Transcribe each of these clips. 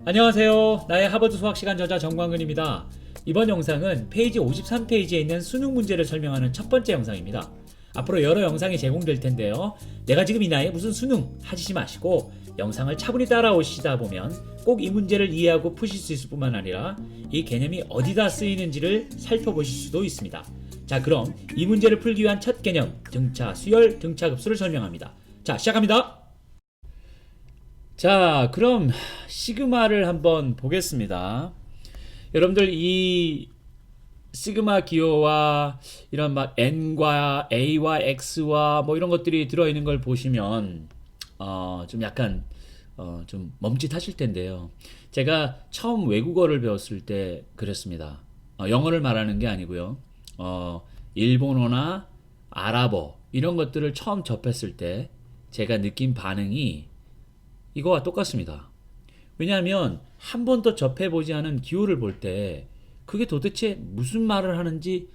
안녕하세요. 나의 하버드 수학시간 저자 정광근입니다. 이번 영상은 페이지 53페이지에 있는 수능 문제를 설명하는 첫 번째 영상입니다. 앞으로 여러 영상이 제공될 텐데요. 내가 지금 이 나이에 무슨 수능 하시지 마시고 영상을 차분히 따라오시다 보면 꼭 이 문제를 이해하고 푸실 수 있을 뿐만 아니라 이 개념이 어디다 쓰이는지를 살펴보실 수도 있습니다. 자, 그럼 이 문제를 풀기 위한 첫 개념, 등차, 수열, 등차급수를 설명합니다. 자, 시작합니다. 자, 그럼 시그마를 한번 보겠습니다. 여러분들 이 시그마 기호와 이런 막 n과 a와 x와 뭐 이런 것들이 들어있는 걸 보시면 좀 약간 좀 멈칫하실 텐데요. 제가 처음 외국어를 배웠을 때 그랬습니다. 영어를 말하는 게 아니고요. 일본어나 아랍어 이런 것들을 처음 접했을 때 제가 느낀 반응이 이거와 똑같습니다. 왜냐하면 한 번도 접해보지 않은 기호를 볼 때 그게 도대체 무슨 말을 하는지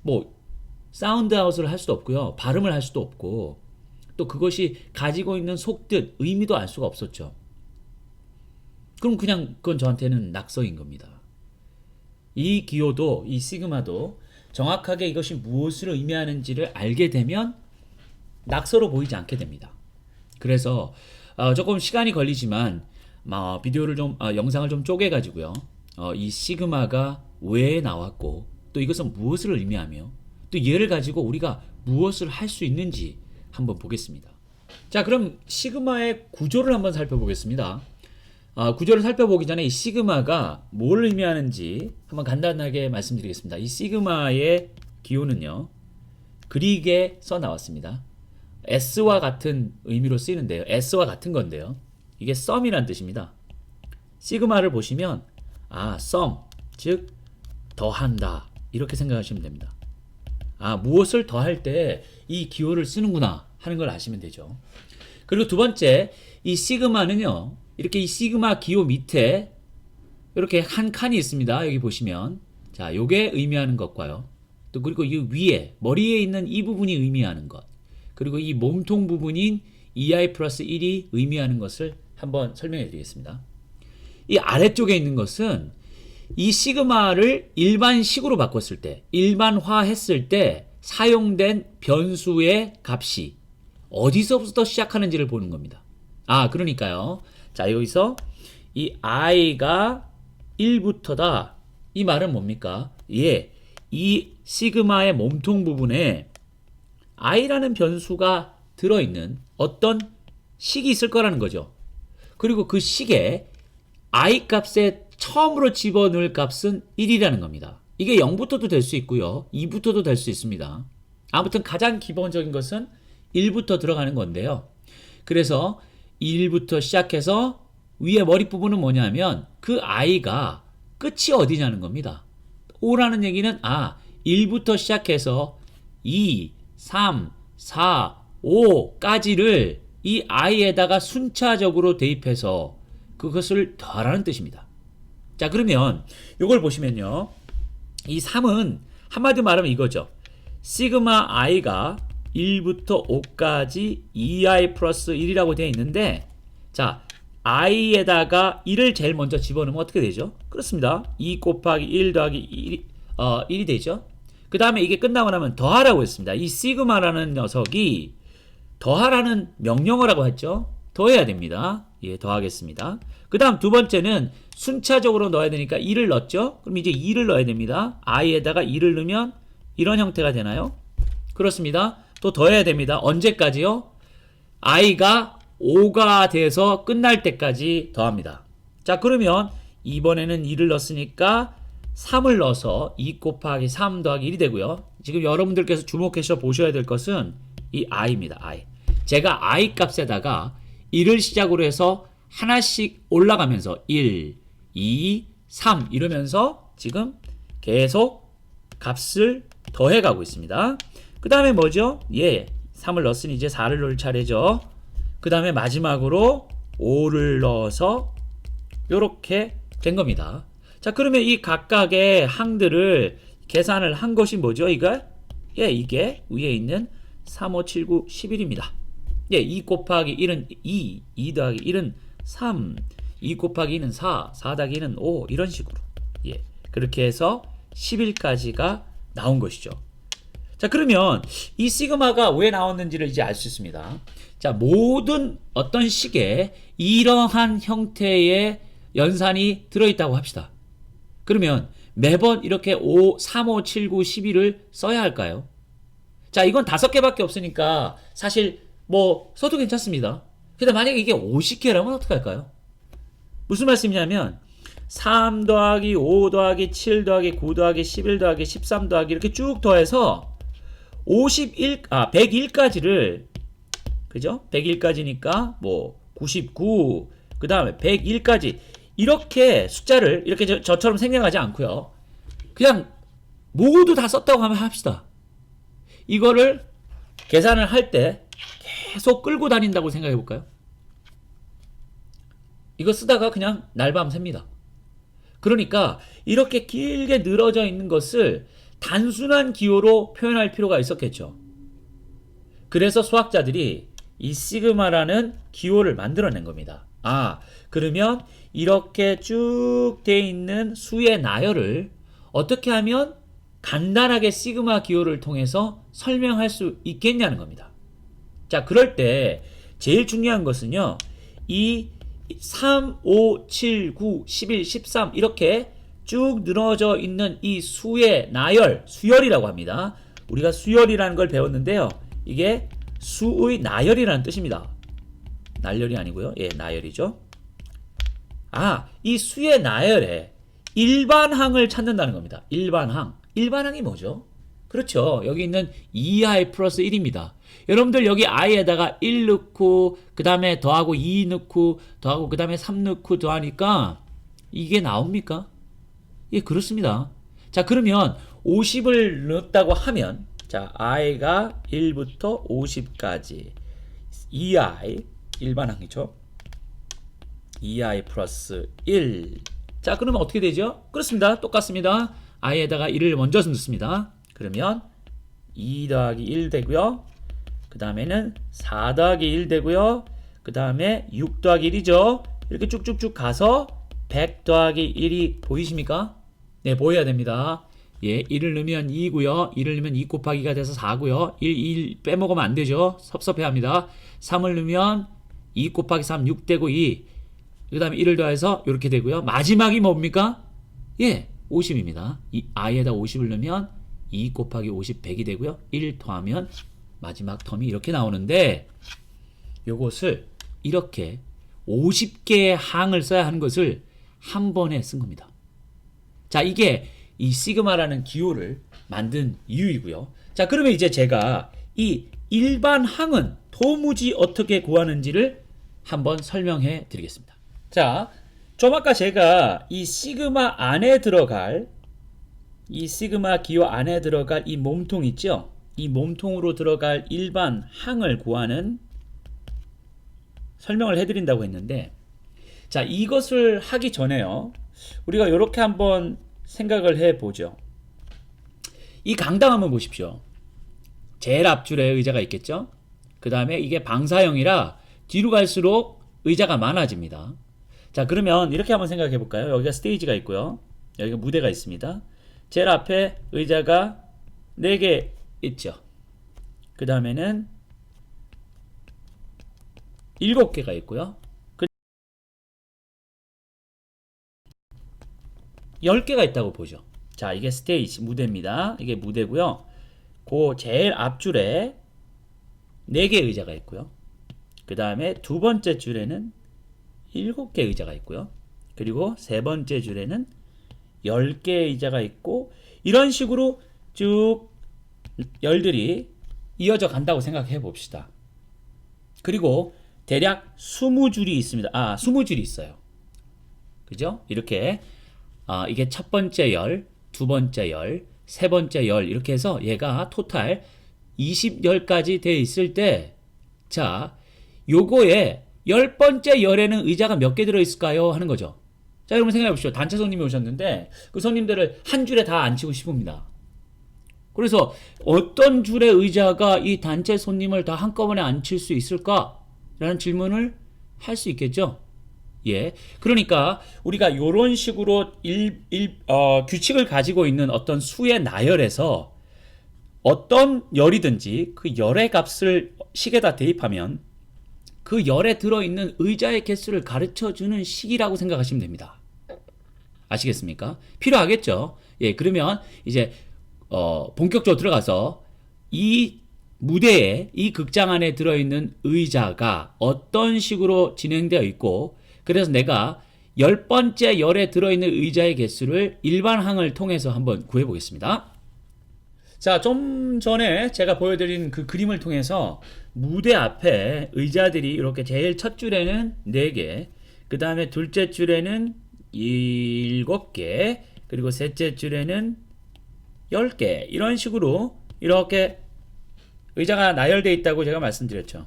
뭐 사운드 아웃을 할 수도 없고요. 발음을 할 수도 없고 또 그것이 가지고 있는 속뜻, 의미도 알 수가 없었죠. 그럼 그냥 그건 저한테는 낙서인 겁니다. 이 기호도 이 시그마도 정확하게 이것이 무엇을 의미하는지를 알게 되면 낙서로 보이지 않게 됩니다. 그래서 조금 시간이 걸리지만 비디오를 좀 영상을 좀 쪼개 가지고요. 이 시그마가 왜 나왔고 또 이것은 무엇을 의미하며 또 얘를 가지고 우리가 무엇을 할 수 있는지 한번 보겠습니다. 자, 그럼 시그마의 구조를 한번 살펴보겠습니다. 구조를 살펴보기 전에 이 시그마가 뭘 의미하는지 한번 간단하게 말씀드리겠습니다. 이 시그마의 기호는요, 그릭에 써 나왔습니다. S와 같은 의미로 쓰이는데요. S와 같은 건데요. 이게 썸이란 뜻입니다. 시그마를 보시면 sum, 즉 더한다 이렇게 생각하시면 됩니다. 무엇을 더할 때 이 기호를 쓰는구나 하는 걸 아시면 되죠. 그리고 두 번째, 이 시그마는요, 이렇게 이 시그마 기호 밑에 이렇게 한 칸이 있습니다. 여기 보시면 자, 요게 의미하는 것과요. 또 그리고 이 위에 머리에 있는 이 부분이 의미하는 것, 그리고 이 몸통 부분인 2i 플러스 1이 의미하는 것을 한번 설명해 드리겠습니다. 이 아래쪽에 있는 것은 이 시그마를 일반식으로 바꿨을 때, 일반화했을 때 사용된 변수의 값이 어디서부터 시작하는지를 보는 겁니다. 그러니까요. 자, 여기서 이 i가 1부터다. 이 말은 뭡니까? 이 시그마의 몸통 부분에 i라는 변수가 들어있는 어떤 식이 있을 거라는 거죠. 그리고 그 식에 i 값에 처음으로 집어넣을 값은 1이라는 겁니다. 이게 0부터도 될 수 있고요. 2부터도 될 수 있습니다. 아무튼 가장 기본적인 것은 1부터 들어가는 건데요. 그래서 1부터 시작해서 위에 머리 부분은 뭐냐면 그 i가 끝이 어디냐는 겁니다. 5라는 얘기는 1부터 시작해서 2, 3, 4, 5까지를 이 i에다가 순차적으로 대입해서 그것을 더하라는 뜻입니다. 자, 그러면 이걸 보시면요. 이 3은 한마디로 말하면 이거죠. 시그마 i가 1부터 5까지 2i 플러스 1이라고 되어 있는데, 자, i에다가 1을 제일 먼저 집어넣으면 어떻게 되죠? 그렇습니다. 2 곱하기 1 더하기 1이 되죠. 그 다음에 이게 끝나고 나면 더하라고 했습니다. 이 시그마라는 녀석이 더하라는 명령어라고 했죠. 더해야 됩니다. 더하겠습니다. 그 다음 두 번째는 순차적으로 넣어야 되니까 2를 넣었죠. 그럼 이제 2를 넣어야 됩니다. i에다가 2를 넣으면 이런 형태가 되나요? 그렇습니다. 또 더해야 됩니다. 언제까지요? i가 5가 돼서 끝날 때까지 더합니다. 자, 그러면 이번에는 2를 넣었으니까 3을 넣어서 2 곱하기 3 더하기 1이 되고요. 지금 여러분들께서 주목해서 보셔야 될 것은 이 i입니다. i. 제가 i 값에다가 1을 시작으로 해서 하나씩 올라가면서 1, 2, 3 이러면서 지금 계속 값을 더해가고 있습니다. 그 다음에 뭐죠? 3을 넣었으니 이제 4를 넣을 차례죠. 그 다음에 마지막으로 5를 넣어서 이렇게 된 겁니다. 자, 그러면 이 각각의 항들을 계산을 한 것이 뭐죠? 이게 위에 있는 3, 5, 7, 9, 11입니다. 2 곱하기 1은 2, 2 더하기 1은 3, 2 곱하기 2는 4, 4 더하기 2는 5 이런 식으로 예 그렇게 해서 11까지가 나온 것이죠. 자 그러면 이 시그마가 왜 나왔는지를 이제 알 수 있습니다. 자 모든 어떤 식에 이러한 형태의 연산이 들어있다고 합시다. 그러면 매번 이렇게 5, 3, 5, 7, 9, 11을 써야 할까요? 자 이건 5개밖에 없으니까 사실 뭐 써도 괜찮습니다. 근데 만약에 이게 50개라면 어떡할까요? 무슨 말씀이냐면 3 더하기 5 더하기 7 더하기 9 더하기 11 더하기 13 더하기 이렇게 쭉 더해서 101까지를 그죠? 101까지니까 뭐 99, 그 다음에 101까지 이렇게 숫자를 이렇게 저처럼 생략하지 않고요. 그냥 모두 다 썼다고 하면 합시다. 이거를 계산을 할 때 계속 끌고 다닌다고 생각해 볼까요? 이거 쓰다가 그냥 날밤 샙니다. 그러니까 이렇게 길게 늘어져 있는 것을 단순한 기호로 표현할 필요가 있었겠죠. 그래서 수학자들이 이 시그마라는 기호를 만들어낸 겁니다. 아, 그러면 이렇게 쭉 돼 있는 수의 나열을 어떻게 하면 간단하게 시그마 기호를 통해서 설명할 수 있겠냐는 겁니다. 자, 그럴 때 제일 중요한 것은요. 이 3, 5, 7, 9, 11, 13 이렇게 쭉 늘어져 있는 이 수의 나열, 수열이라고 합니다. 우리가 수열이라는 걸 배웠는데요. 이게 수의 나열이라는 뜻입니다. 날열이 아니고요. 예, 나열이죠. 아, 이 수의 나열에 일반항을 찾는다는 겁니다. 일반항. 일반항이 뭐죠? 그렇죠. 여기 있는 2i 플러스 1입니다. 여러분들 여기 i에다가 1 넣고 그 다음에 더하고 2 넣고 더하고 그 다음에 3 넣고 더하니까 이게 나옵니까? 예, 그렇습니다. 자, 그러면 50을 넣었다고 하면 자, i가 1부터 50까지 2i 일반항이죠. 2i 플러스 1. 자, 그러면 어떻게 되죠? 그렇습니다. 똑같습니다. i에다가 1을 먼저 넣습니다. 그러면 2 더하기 1 되고요. 그 다음에는 4 더하기 1 되고요. 그 다음에 6 더하기 1이죠. 이렇게 쭉쭉쭉 가서 100 더하기 1이 보이십니까? 네, 보여야 됩니다. 예, 1을 넣으면 2고요. 1을 넣으면 2 곱하기가 돼서 4고요. 1 빼먹으면 안 되죠. 섭섭해합니다. 3을 넣으면 2 곱하기 3, 6 되고 2. 그 다음에 1을 더해서 이렇게 되고요. 마지막이 뭡니까? 예, 50입니다. 이 i에다 50을 넣으면 2 곱하기 50, 100이 되고요. 1 더하면 마지막 텀이 이렇게 나오는데 요것을 이렇게 50개의 항을 써야 하는 것을 한 번에 쓴 겁니다. 자, 이게 이 시그마라는 기호를 만든 이유이고요. 자, 그러면 이제 제가 이 일반 항은 도무지 어떻게 구하는지를 한번 설명해 드리겠습니다. 자, 좀 아까 제가 이 시그마 안에 들어갈 이 시그마 기호 안에 들어갈 이 몸통 있죠? 이 몸통으로 들어갈 일반 항을 구하는 설명을 해드린다고 했는데 자, 이것을 하기 전에요. 우리가 이렇게 한번 생각을 해보죠. 이 강당 한번 보십시오. 제일 앞줄에 의자가 있겠죠? 그 다음에 이게 방사형이라 뒤로 갈수록 의자가 많아집니다. 자, 그러면 이렇게 한번 생각해 볼까요? 여기가 스테이지가 있고요. 여기가 무대가 있습니다. 제일 앞에 의자가 4개 있죠. 그 다음에는 7개가 있고요. 10개가 있다고 보죠. 자, 이게 스테이지, 무대입니다. 이게 무대고요. 그 제일 앞줄에 4개 의자가 있고요. 그 다음에 두 번째 줄에는 7개 의자가 있고요. 그리고 세 번째 줄에는 10개의 의자가 있고 이런 식으로 쭉 열들이 이어져 간다고 생각해 봅시다. 그리고 대략 20줄이 있습니다. 20줄이 있어요. 그죠? 이렇게 이게 첫 번째 열, 두 번째 열, 세 번째 열 이렇게 해서 얘가 토탈 20열까지 돼 있을 때 자, 요거에 10번째 열에는 의자가 몇 개 들어있을까요? 하는 거죠. 자, 여러분 생각해 보십시오. 단체 손님이 오셨는데 그 손님들을 한 줄에 다 앉히고 싶습니다. 그래서 어떤 줄의 의자가 이 단체 손님을 다 한꺼번에 앉힐 수 있을까? 라는 질문을 할 수 있겠죠. 예. 그러니까 우리가 요런 식으로 규칙을 가지고 있는 어떤 수의 나열에서 어떤 열이든지 그 열의 값을 식에다 대입하면 그 열에 들어있는 의자의 개수를 가르쳐주는 식이라고 생각하시면 됩니다. 아시겠습니까? 필요하겠죠? 예, 그러면 이제 본격적으로 들어가서 이 무대에 이 극장 안에 들어있는 의자가 어떤 식으로 진행되어 있고 그래서 내가 10번째 열에 들어있는 의자의 개수를 일반항을 통해서 한번 구해보겠습니다. 자, 좀 전에 제가 보여드린 그 그림을 통해서 무대 앞에 의자들이 이렇게 제일 첫 줄에는 4개, 그 다음에 둘째 줄에는 7개, 그리고 셋째 줄에는 10개, 이런 식으로 이렇게 의자가 나열되어 있다고 제가 말씀드렸죠.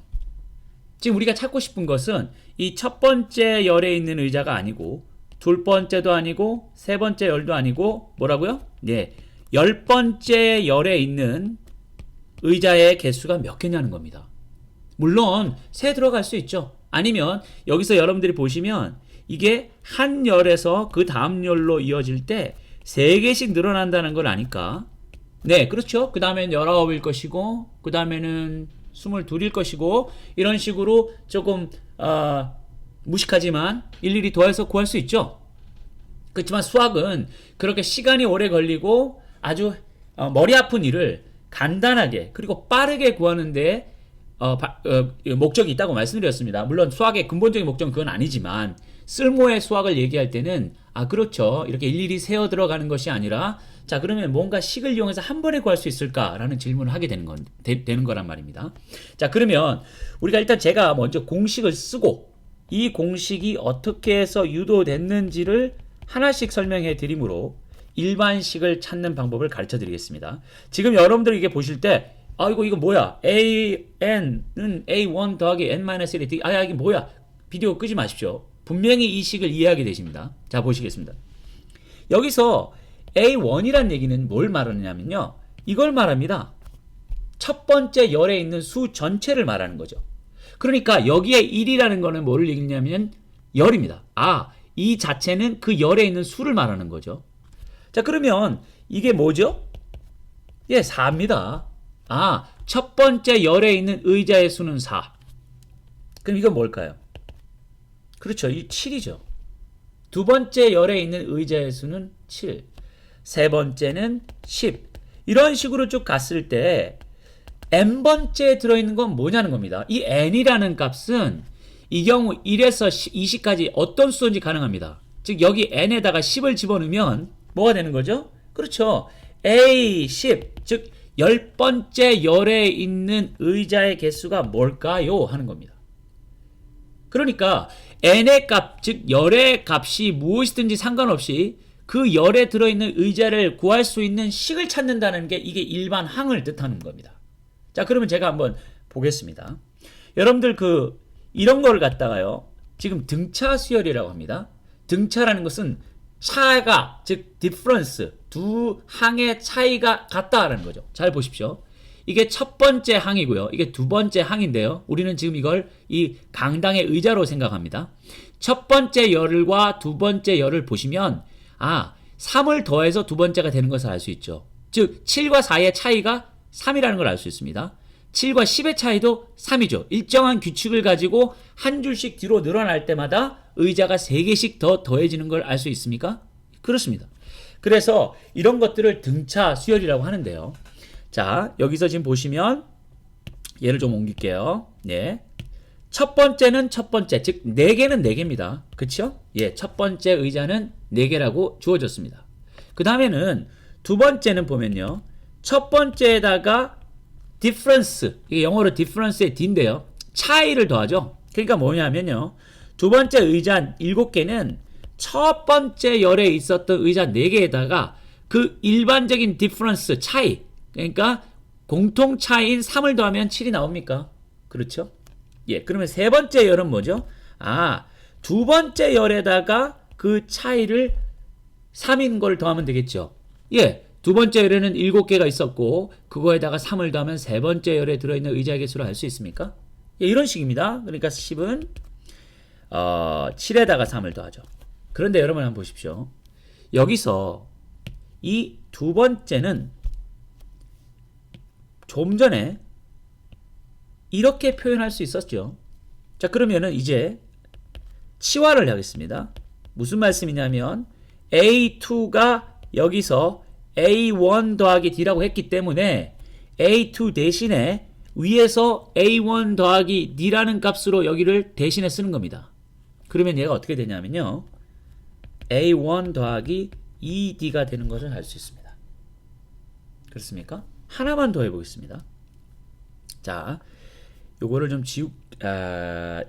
지금 우리가 찾고 싶은 것은 이 첫 번째 열에 있는 의자가 아니고 둘 번째도 아니고 세 번째 열도 아니고 뭐라고요? 네, 10번째 열에 있는 의자의 개수가 몇 개냐는 겁니다. 물론 세 들어갈 수 있죠. 아니면 여기서 여러분들이 보시면 이게 한 열에서 그 다음 열로 이어질 때 3개씩 늘어난다는 걸 아니까 네, 그렇죠. 그 다음엔 19일 것이고 그 다음에는 22일 것이고 이런 식으로 조금 무식하지만 일일이 더해서 구할 수 있죠. 그렇지만 수학은 그렇게 시간이 오래 걸리고 아주 머리 아픈 일을 간단하게 그리고 빠르게 구하는데 목적이 있다고 말씀드렸습니다. 물론 수학의 근본적인 목적은 그건 아니지만 쓸모의 수학을 얘기할 때는 그렇죠. 이렇게 일일이 세어 들어가는 것이 아니라 자, 그러면 뭔가 식을 이용해서 한 번에 구할 수 있을까라는 질문을 하게 되는 거란 말입니다. 자, 그러면 우리가 일단 제가 먼저 공식을 쓰고 이 공식이 어떻게 해서 유도됐는지를 하나씩 설명해 드리므로 일반식을 찾는 방법을 가르쳐 드리겠습니다. 지금 여러분들 이게 보실 때 이거 뭐야? n은 a1 더하기 n-1이 이게 뭐야? 비디오 끄지 마십시오. 분명히 이 식을 이해하게 되십니다. 자, 보시겠습니다. 여기서 A1이란 얘기는 뭘 말하느냐면요. 이걸 말합니다. 첫 번째 열에 있는 수 전체를 말하는 거죠. 그러니까 여기에 1이라는 거는 뭐를 얘기냐면 열입니다. 이 자체는 그 열에 있는 수를 말하는 거죠. 자, 그러면 이게 뭐죠? 예, 4입니다. 첫 번째 열에 있는 의자의 수는 4. 그럼 이건 뭘까요? 그렇죠. 이 7이죠. 두 번째 열에 있는 의자의 수는 7. 세 번째는 10. 이런 식으로 쭉 갔을 때 n번째에 들어있는 건 뭐냐는 겁니다. 이 n이라는 값은 이 경우 1에서 20까지 어떤 수든지 가능합니다. 즉 여기 n에다가 10을 집어넣으면 뭐가 되는 거죠? 그렇죠. A10, 즉 10번째 열에 있는 의자의 개수가 뭘까요? 하는 겁니다. 그러니까 n의 값, 즉 열의 값이 무엇이든지 상관없이 그 열에 들어있는 의자를 구할 수 있는 식을 찾는다는 게 이게 일반 항을 뜻하는 겁니다. 자, 그러면 제가 한번 보겠습니다. 여러분들 이런 걸 갖다가요. 지금 등차 수열이라고 합니다. 등차라는 것은 차가, 즉 difference, 두 항의 차이가 같다라는 거죠. 잘 보십시오. 이게 첫 번째 항이고요. 이게 두 번째 항인데요. 우리는 지금 이걸 이 강당의 의자로 생각합니다. 첫 번째 열과 두 번째 열을 보시면 3을 더해서 두 번째가 되는 것을 알 수 있죠. 즉 7과 4의 차이가 3이라는 걸 알 수 있습니다. 7과 10의 차이도 3이죠. 일정한 규칙을 가지고 한 줄씩 뒤로 늘어날 때마다 의자가 3개씩 더 더해지는 걸 알 수 있습니까? 그렇습니다. 그래서 이런 것들을 등차 수열이라고 하는데요. 자, 여기서 지금 보시면 얘를 좀 옮길게요. 네. 첫 번째는 첫 번째, 즉 4개는 4개입니다. 그쵸? 예, 첫 번째 의자는 4개라고 주어졌습니다. 그 다음에는 두 번째는 보면요. 첫 번째에다가 difference, 이게 영어로 difference의 D인데요. 차이를 더하죠. 그러니까 뭐냐면요. 두 번째 의자 7개는 첫 번째 열에 있었던 의자 4개에다가 그 일반적인 difference, 차이, 그러니까 공통 차이인 3을 더하면 7이 나옵니까? 그렇죠? 예, 그러면 세 번째 열은 뭐죠? 두 번째 열에다가 그 차이를 3인 걸 더하면 되겠죠. 예, 두 번째 열에는 7개가 있었고 그거에다가 3을 더하면 세 번째 열에 들어있는 의자의 개수를 알 수 있습니까? 예, 이런 식입니다. 그러니까 10은 7에다가 3을 더하죠. 그런데 여러분 한번 보십시오. 여기서 이 두 번째는 좀 전에 이렇게 표현할 수 있었죠. 자, 그러면은 이제 치환을 하겠습니다. 무슨 말씀이냐면 A2가 여기서 A1 더하기 D라고 했기 때문에 A2 대신에 위에서 A1 더하기 D라는 값으로 여기를 대신에 쓰는 겁니다. 그러면 얘가 어떻게 되냐면요. A1 더하기 2D가 되는 것을 알 수 있습니다. 그렇습니까? 하나만 더 해보겠습니다. 자, 요거를 좀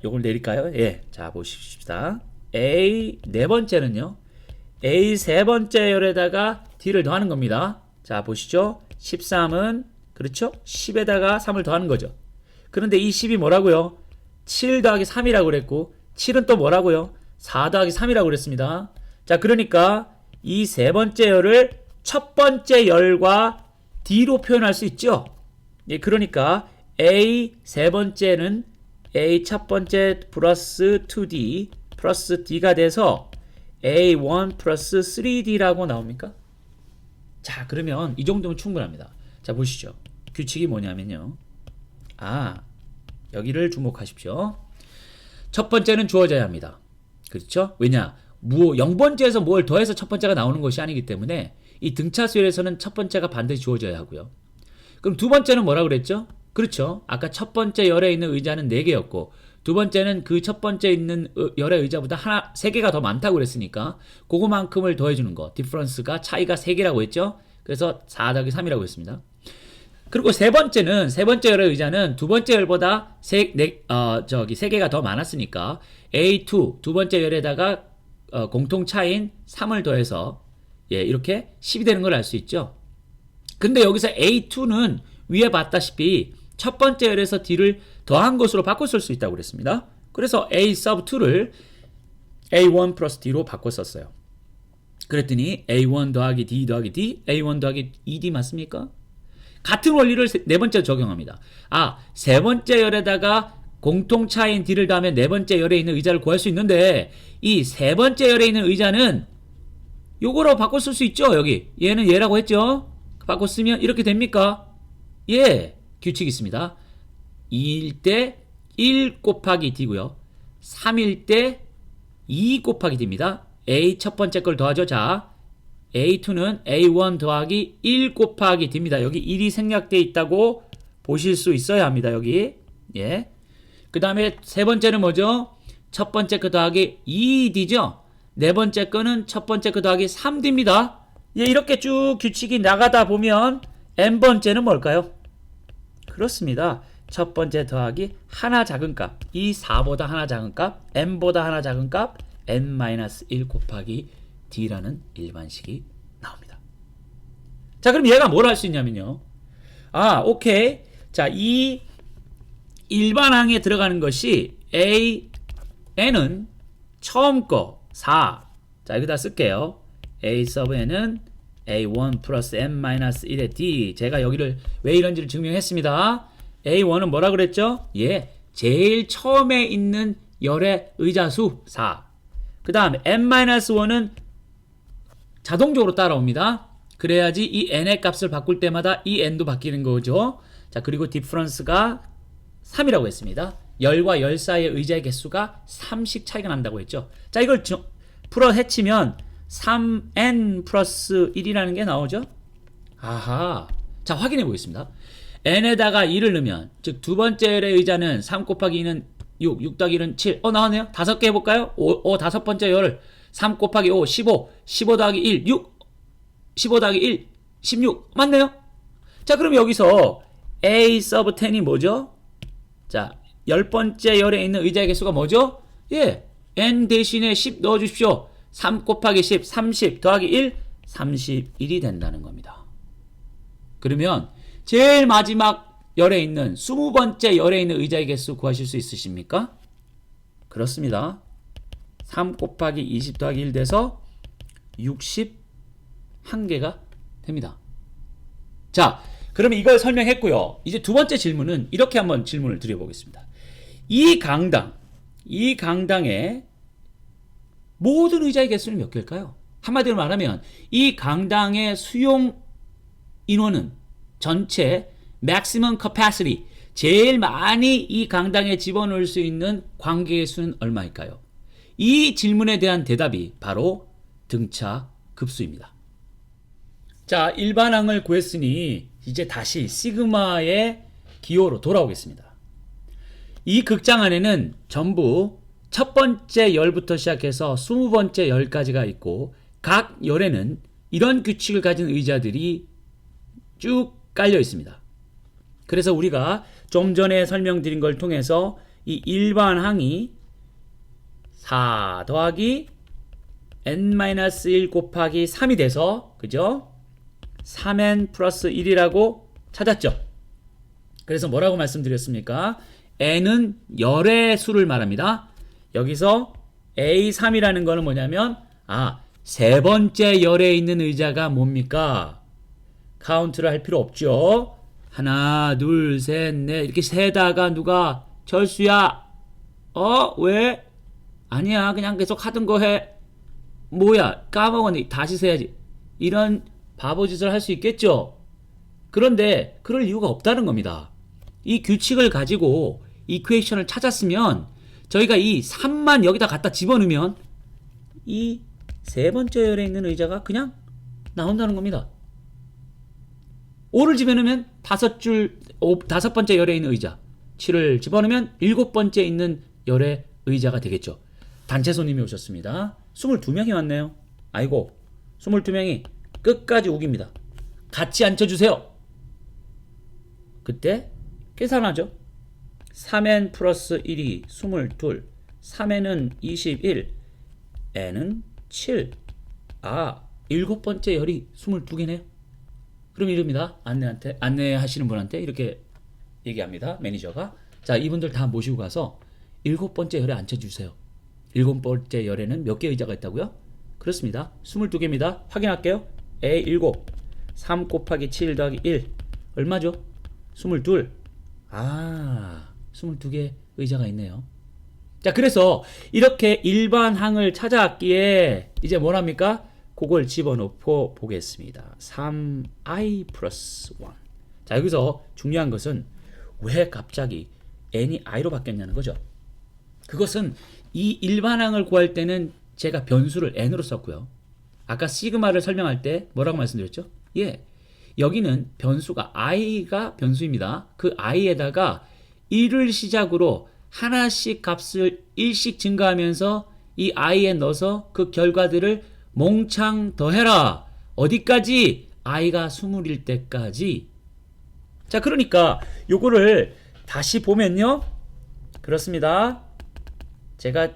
요걸 내릴까요? 예. 자, 보십시다. A 네 번째는요. A 세 번째 열에다가 D를 더하는 겁니다. 자, 보시죠. 13은 그렇죠? 10에다가 3을 더하는 거죠. 그런데 이 10이 뭐라고요? 7 더하기 3이라고 그랬고 7은 또 뭐라고요? 4 더하기 3이라고 그랬습니다. 자, 그러니까 이 세 번째 열을 첫 번째 열과 D로 표현할 수 있죠. 예, 그러니까 A 세 번째는 A 첫 번째 플러스 2D 플러스 D가 돼서 A1 플러스 3D라고 나옵니까? 자, 그러면 이 정도면 충분합니다. 자, 보시죠. 규칙이 뭐냐면요. 여기를 주목하십시오. 첫 번째는 주어져야 합니다. 그렇죠? 왜냐? 0번째에서 뭘 더해서 첫 번째가 나오는 것이 아니기 때문에 이 등차수열에서는 첫 번째가 반드시 주어져야 하고요. 그럼 두 번째는 뭐라고 그랬죠? 그렇죠. 아까 첫 번째 열에 있는 의자는 4개였고 두 번째는 그 첫 번째 있는 열의 의자보다 3개가 더 많다고 그랬으니까 그거만큼을 더해주는 거. 디퍼런스가 차이가 3개라고 했죠. 그래서 4 더하기 3이라고 했습니다. 그리고 세 번째 열의 의자는 두 번째 열보다 3개가 더 많았으니까 A2 두 번째 열에다가 공통 차인 3을 더해서 이렇게 10이 되는 걸 알 수 있죠. 근데 여기서 A2는 위에 봤다시피 첫 번째 열에서 D를 더한 것으로 바꿔 쓸 수 있다고 그랬습니다. 그래서 A sub 2를 A1 플러스 D로 바꿔 썼어요. 그랬더니 A1 더하기 D 더하기 D, A1 더하기 2D 맞습니까? 같은 원리를 네 번째 적용합니다. 세 번째 열에다가 공통차인 D를 더하면 네 번째 열에 있는 의자를 구할 수 있는데 이 세 번째 열에 있는 의자는 요거로 바꿔 쓸 수 있죠. 여기 얘는 얘라고 했죠. 바꿔 쓰면 이렇게 됩니까? 예, 규칙이 있습니다. 2일 때 1 곱하기 D고요. 3일 때 2 곱하기 D입니다. A 첫 번째 걸 더하죠. 자, A2는 A1 더하기 1 곱하기 D입니다. 여기 1이 생략되어 있다고 보실 수 있어야 합니다. 여기. 예. 그 다음에 세 번째는 뭐죠? 첫 번째 거 더하기 2D죠. 네 번째 거는 첫 번째 거 더하기 3D입니다. 예, 이렇게 쭉 규칙이 나가다 보면 n번째는 뭘까요? 그렇습니다. 첫 번째 더하기 하나 작은 값, 이 4보다 하나 작은 값, n보다 하나 작은 값, n-1 곱하기 d라는 일반식이 나옵니다. 자, 그럼 얘가 뭘 할 수 있냐면요. 오케이. 자, 이 일반항에 들어가는 것이 n은 처음 거 4. 자, 여기다 쓸게요. a sub n은 a1 플러스 n-1의 d. 제가 여기를 왜 이런지를 증명했습니다. a1은 뭐라 그랬죠? 예, 제일 처음에 있는 열의 의자수 4. 그 다음 n-1은 자동적으로 따라옵니다. 그래야지 이 n의 값을 바꿀 때마다 이 n도 바뀌는 거죠. 자, 그리고 디퍼런스가 3이라고 했습니다. 열과 열 사이의 의자의 개수가 3씩 차이가 난다고 했죠. 자, 이걸 풀어 헤치면 3n 플러스 1이라는 게 나오죠. 아하. 자, 확인해 보겠습니다. n에다가 2를 넣으면, 즉 두 번째 열의 의자는 3 곱하기 2는 6, 6 더하기 1은 7. 나왔네요. 5개 해볼까요? 5 다섯 번째 열 3 곱하기 5, 15. 15 더하기 1, 6. 15 더하기 1, 16. 맞네요. 자, 그럼 여기서 a sub 10이 뭐죠? 자, 10번째 열에 있는 의자의 개수가 뭐죠? 예, n 대신에 10 넣어주십시오. 3 곱하기 10, 30 더하기 1, 31이 된다는 겁니다. 그러면 제일 마지막 열에 있는 20번째 열에 있는 의자의 개수 구하실 수 있으십니까? 그렇습니다. 3 곱하기 20 더하기 1 돼서 61개가 됩니다. 자, 그러면 이걸 설명했고요. 이제 두 번째 질문은 이렇게 한번 질문을 드려보겠습니다. 이 강당, 이 강당의 모든 의자의 개수는 몇 개일까요? 한마디로 말하면 이 강당의 수용 인원은 전체 maximum capacity, 제일 많이 이 강당에 집어넣을 수 있는 관객의 수는 얼마일까요? 이 질문에 대한 대답이 바로 등차 급수입니다. 자, 일반항을 구했으니 이제 다시 시그마의 기호로 돌아오겠습니다. 이 극장 안에는 전부 첫 번째 열부터 시작해서 20번째 열까지가 있고 각 열에는 이런 규칙을 가진 의자들이 쭉 깔려 있습니다. 그래서 우리가 좀 전에 설명드린 걸 통해서 이 일반항이 4 더하기 n-1 곱하기 3이 돼서 그죠? 3n 플러스 1이라고 찾았죠. 그래서 뭐라고 말씀드렸습니까? n은 열의 수를 말합니다. 여기서 A3이라는 거는 뭐냐면 세 번째 열에 있는 의자가 뭡니까? 카운트를 할 필요 없죠. 하나, 둘, 셋, 넷 이렇게 세다가 누가 철수야 왜? 아니야 그냥 계속 하던 거 해. 뭐야 까먹었니 다시 세야지. 이런 바보짓을 할 수 있겠죠. 그런데 그럴 이유가 없다는 겁니다. 이 규칙을 가지고 이퀘이션을 찾았으면 저희가 이 3만 여기다 갖다 집어넣으면 이 세 번째 열에 있는 의자가 그냥 나온다는 겁니다. 5를 집어넣으면 다섯 번째 열에 있는 의자, 7을 집어넣으면 7번째 있는 열의 의자가 되겠죠. 단체 손님이 오셨습니다. 22명이 왔네요. 아이고 22명이 끝까지 우깁니다. 같이 앉혀주세요. 그때 계산하죠. 3n 플러스 1이 22, 3n은 21, n은 7. 7번째 열이 22개네요. 그럼 이럽니다. 안내하시는 분한테 이렇게 얘기합니다. 매니저가. 자, 이분들 다 모시고 가서 7번째 열에 앉혀주세요. 7번째 열에는 몇 개 의자가 있다고요? 그렇습니다. 22개입니다. 확인할게요. A7, 3 곱하기 7 더하기 1 얼마죠? 22. 22개 의자가 있네요. 자, 그래서 이렇게 일반항을 찾아왔기에 이제 뭐랍니까? 그걸 집어넣고 보겠습니다. 3i 플러스 1. 자, 여기서 중요한 것은 왜 갑자기 n이 i로 바뀌었냐는 거죠. 그것은 이 일반항을 구할 때는 제가 변수를 n으로 썼고요. 아까 시그마를 설명할 때 뭐라고 말씀드렸죠? 여기는 변수가 i가 변수입니다. 그 i에다가 1을 시작으로 하나씩 값을 1씩 증가하면서 이 i에 넣어서 그 결과들을 몽창 더해라. 어디까지? i가 20일 때까지. 자, 그러니까 요거를 다시 보면요. 그렇습니다. 제가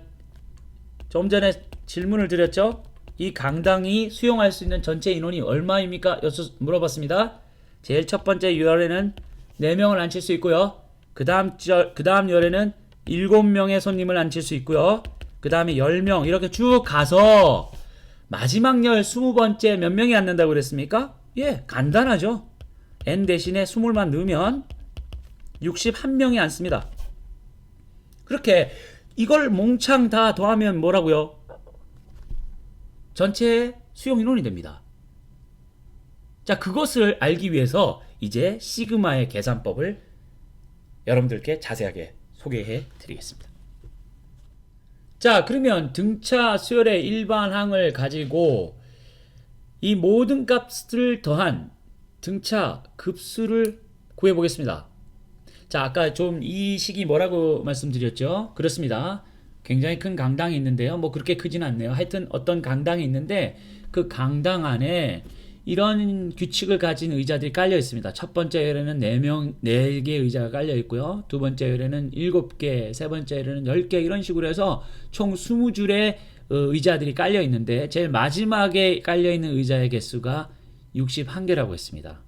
좀 전에 질문을 드렸죠. 이 강당이 수용할 수 있는 전체 인원이 얼마입니까? 물어봤습니다. 제일 첫 번째 열에는 4명을 앉힐 수 있고요. 그 다음 열에는 7명의 손님을 앉힐 수 있고요. 그 다음에 10명 이렇게 쭉 가서 마지막 열 20번째 몇 명이 앉는다고 그랬습니까? 간단하죠. n 대신에 20만 넣으면 61명이 앉습니다. 그렇게 이걸 몽창 다 더하면 뭐라고요? 전체 수용 인원이 됩니다. 자, 그것을 알기 위해서 이제 시그마의 계산법을 여러분들께 자세하게 소개해 드리겠습니다. 자, 그러면 등차 수열의 일반항을 가지고 이 모든 값을 더한 등차 급수를 구해 보겠습니다. 자, 아까 좀 이 식이 뭐라고 말씀드렸죠? 그렇습니다. 굉장히 큰 강당이 있는데요. 뭐 그렇게 크진 않네요. 하여튼 어떤 강당이 있는데 그 강당 안에 이런 규칙을 가진 의자들이 깔려 있습니다. 첫 번째 열에는 4개 의자가 깔려 있고요. 두 번째 열에는 7개, 세 번째 열에는 10개 이런 식으로 해서 총 20줄의 의자들이 깔려 있는데 제일 마지막에 깔려 있는 의자의 개수가 61개라고 했습니다.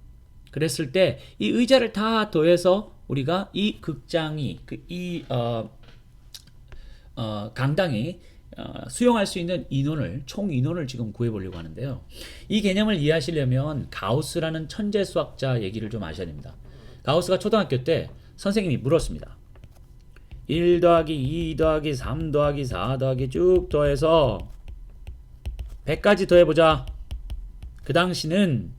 그랬을 때 이 의자를 다 더해서 우리가 이 극장이 강당이 수용할 수 있는 총 인원을 지금 구해보려고 하는데요. 이 개념을 이해하시려면 가우스라는 천재 수학자 얘기를 좀 아셔야 됩니다. 가우스가 초등학교 때 선생님이 물었습니다. 1 더하기 2 더하기 3 더하기 4 더하기 쭉 더해서 100까지 더해보자. 그 당시는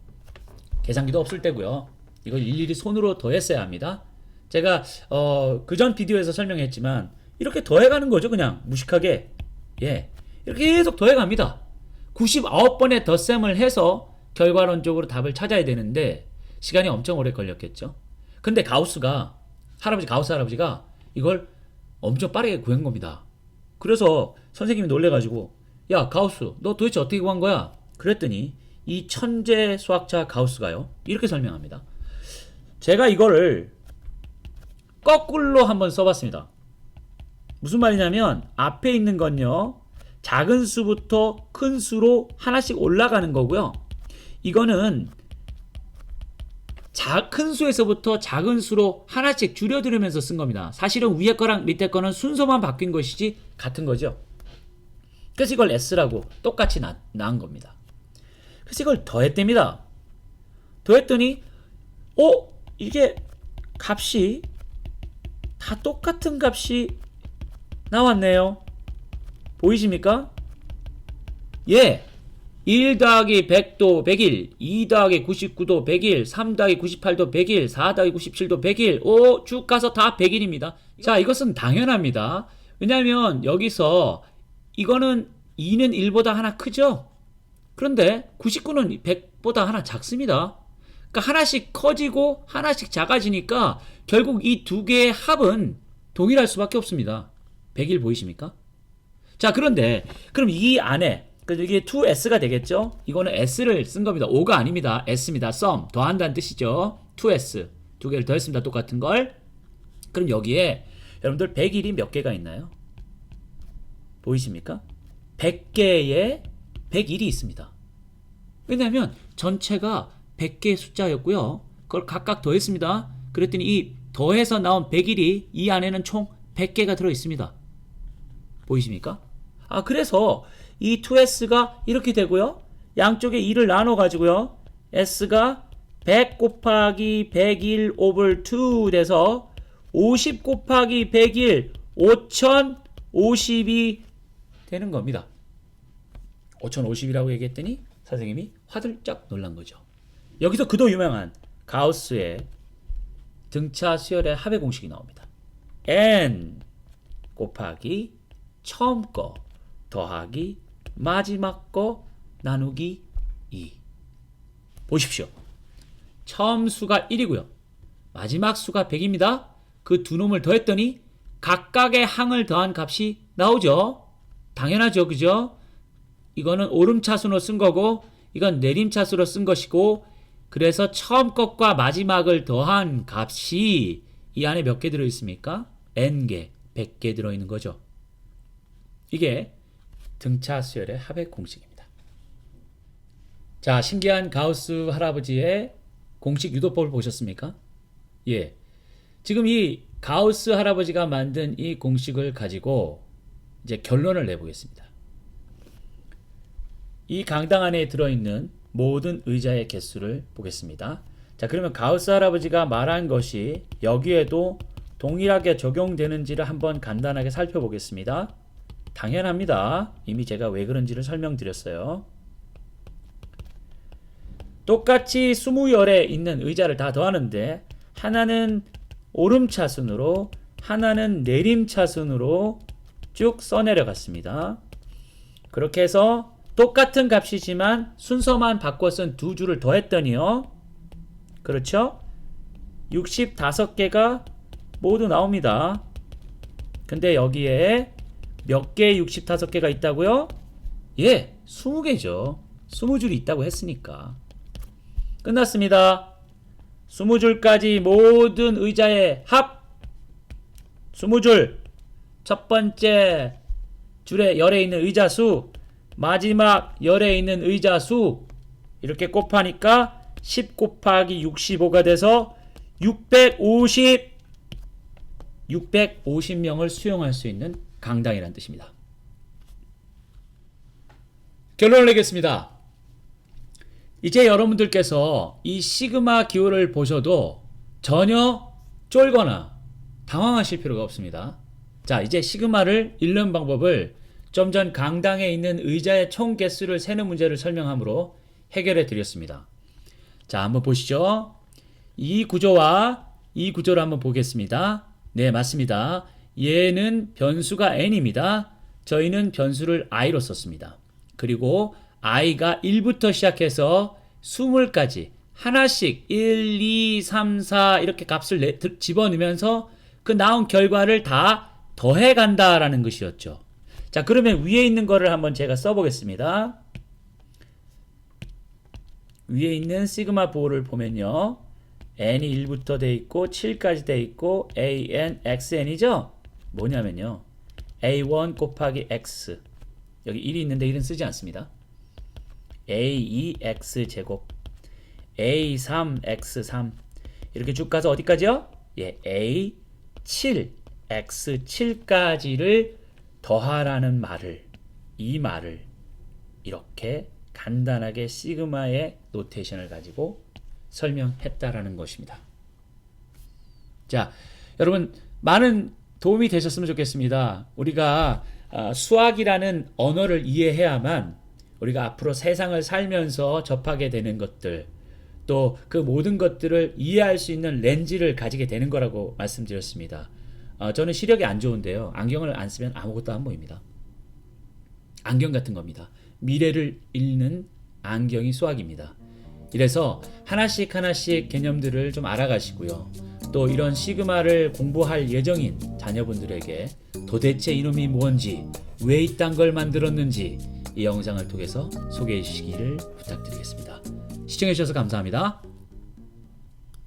계산기도 없을 때고요. 이걸 일일이 손으로 더했어야 합니다. 제가 그전 비디오에서 설명했지만 이렇게 더해가는 거죠. 그냥 무식하게. 예, 이렇게 계속 더해갑니다. 99번의 덧셈을 해서 결과론적으로 답을 찾아야 되는데 시간이 엄청 오래 걸렸겠죠. 근데 가우스 할아버지가 이걸 엄청 빠르게 구한 겁니다. 그래서 선생님이 놀래가지고, 야 가우스 너 도대체 어떻게 구한 거야? 그랬더니 이 천재 수학자 가우스가요, 이렇게 설명합니다. 제가 이거를 거꾸로 한번 써봤습니다. 무슨 말이냐면 앞에 있는 건요, 작은 수부터 큰 수로 하나씩 올라가는 거고요. 이거는 큰 수에서부터 작은 수로 하나씩 줄여들으면서 쓴 겁니다. 사실은 위에 거랑 밑에 거는 순서만 바뀐 것이지 같은 거죠. 그래서 이걸 S라고 똑같이 낳은 겁니다. 그래서 이걸 더했답니다. 더했더니 이게 값이 다 똑같은 값이 나왔네요. 보이십니까? 예. 1 더하기 100도 100일, 2 더하기 99도 100일, 3 더하기 98도 100일, 4 더하기 97도 100일, 쭉 가서 다 100일입니다. 자, 이것은 당연합니다. 왜냐하면 여기서 이거는 2는 1보다 하나 크죠? 그런데 99는 100보다 하나 작습니다. 그러니까 하나씩 커지고 하나씩 작아지니까 결국 이 두 개의 합은 동일할 수밖에 없습니다. 100일 보이십니까? 자, 그런데 그럼 이 안에 이게 2s가 되겠죠? 이거는 s를 쓴 겁니다. 5가 아닙니다. s입니다. sum, 더한다는 뜻이죠. 2s, 두 개를 더했습니다. 똑같은 걸. 그럼 여기에 여러분들 100일이 몇 개가 있나요? 보이십니까? 100개에 101이 있습니다. 왜냐하면 전체가 100개의 숫자였고요. 그걸 각각 더했습니다. 그랬더니 이 더해서 나온 101이 이 안에는 총 100개가 들어있습니다. 보이십니까? 그래서 이 2s가 이렇게 되고요. 양쪽에 2를 나눠가지고요. s가 100 곱하기 101 over 2 돼서 50 곱하기 101 5050이 되는 겁니다. 5050이라고 얘기했더니 선생님이 화들짝 놀란 거죠. 여기서 그도 유명한 가우스의 등차 수열의 합의 공식이 나옵니다. n 곱하기 처음 거 더하기 마지막 거 나누기 2. 보십시오. 처음 수가 1이고요. 마지막 수가 100입니다. 그 두 놈을 더했더니 각각의 항을 더한 값이 나오죠. 당연하죠. 그죠? 이거는 오름차순으로 쓴 거고 이건 내림차순으로 쓴 것이고, 그래서 처음 것과 마지막을 더한 값이 이 안에 몇 개 들어있습니까? n개, 100개 들어있는 거죠. 이게 등차 수열의 합의 공식입니다. 자, 신기한 가우스 할아버지의 공식 유도법을 보셨습니까? 예. 지금 이 가우스 할아버지가 만든 이 공식을 가지고 이제 결론을 내보겠습니다. 이 강당 안에 들어있는 모든 의자의 개수를 보겠습니다. 자, 그러면 가우스 할아버지가 말한 것이 여기에도 동일하게 적용되는지를 한번 간단하게 살펴보겠습니다. 당연합니다. 이미 제가 왜 그런지를 설명드렸어요. 똑같이 20열에 있는 의자를 다 더하는데 하나는 오름차순으로 하나는 내림차순으로 쭉 써내려갔습니다. 그렇게 해서 똑같은 값이지만 순서만 바꿔 쓴 두 줄을 더했더니요. 그렇죠? 65개가 모두 나옵니다. 근데 여기에 몇 개의 65개가 있다고요? 예, 20개죠. 20줄이 있다고 했으니까. 끝났습니다. 20줄까지 모든 의자의 합 20줄. 첫 번째 줄에 열에 있는 의자 수, 마지막 열에 있는 의자 수 이렇게 곱하니까 10 곱하기 65가 돼서 650명을 수용할 수 있는 강당이라는 뜻입니다. 결론을 내겠습니다. 이제 여러분들께서 이 시그마 기호를 보셔도 전혀 쫄거나 당황하실 필요가 없습니다. 자, 이제 시그마를 읽는 방법을 좀 전 강당에 있는 의자의 총 개수를 세는 문제를 설명함으로 해결해 드렸습니다. 자, 한번 보시죠. 이 구조와 이 구조를 한번 보겠습니다. 네, 맞습니다. 얘는 변수가 n입니다. 저희는 변수를 i로 썼습니다. 그리고 i가 1부터 시작해서 20까지 하나씩 1, 2, 3, 4 이렇게 값을 집어넣으면서 그 나온 결과를 다 더해 간다라는 것이었죠. 자, 그러면 위에 있는 거를 한번 제가 써보겠습니다. 위에 있는 시그마 보호를 보면요. n이 1부터 돼 있고 7까지 돼 있고 an, xn이죠? 뭐냐면요. a1 곱하기 x 여기 1이 있는데 1은 쓰지 않습니다. a2 x제곱 a3 x3 이렇게 쭉 가서 어디까지요? 예, a7 x7까지를 더하라는 말을 이 말을 이렇게 간단하게 시그마의 노테이션을 가지고 설명했다라는 것입니다. 자, 여러분 많은 도움이 되셨으면 좋겠습니다. 우리가 수학이라는 언어를 이해해야만 우리가 앞으로 세상을 살면서 접하게 되는 것들 또 그 모든 것들을 이해할 수 있는 렌즈를 가지게 되는 거라고 말씀드렸습니다. 저는 시력이 안 좋은데요. 안경을 안 쓰면 아무것도 안 보입니다. 안경 같은 겁니다. 미래를 읽는 안경이 수학입니다. 이래서 하나씩 개념들을 좀 알아가시고요. 또 이런 시그마를 공부할 예정인 자녀분들에게 도대체 이놈이 뭔지, 왜 이딴 걸 만들었는지 이 영상을 통해서 소개해 주시기를 부탁드리겠습니다. 시청해 주셔서 감사합니다.